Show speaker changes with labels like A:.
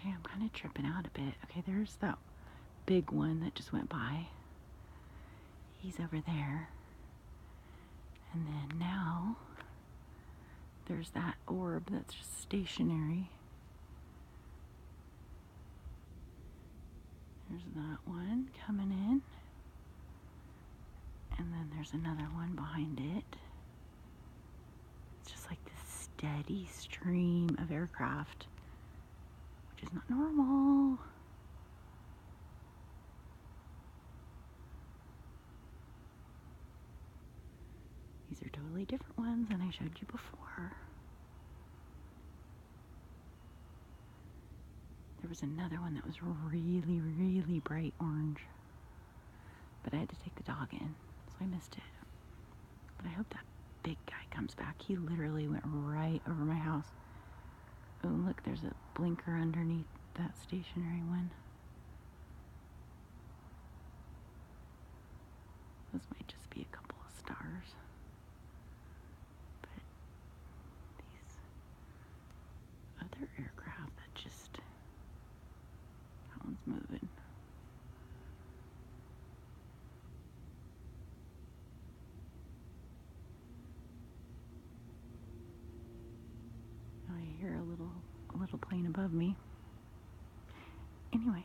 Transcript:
A: Okay, I'm kind of tripping out a bit. Okay, there's that big one that just went by. He's over there. And then now there's that orb that's just stationary. There's that one coming in. And then there's another one behind it. It's just like this steady stream of aircraft, which is not normal. These are totally different ones than I showed you before. There was another one that was really, really bright orange, but I had to take the dog in, so I missed it. But I hope that big guy comes back. He literally went right over my house. Oh, look, there's a blinker underneath that stationary one. Those might just be a couple of stars. But these other aircraft that just, that one's moving. I hear a little plane above me. Anyway,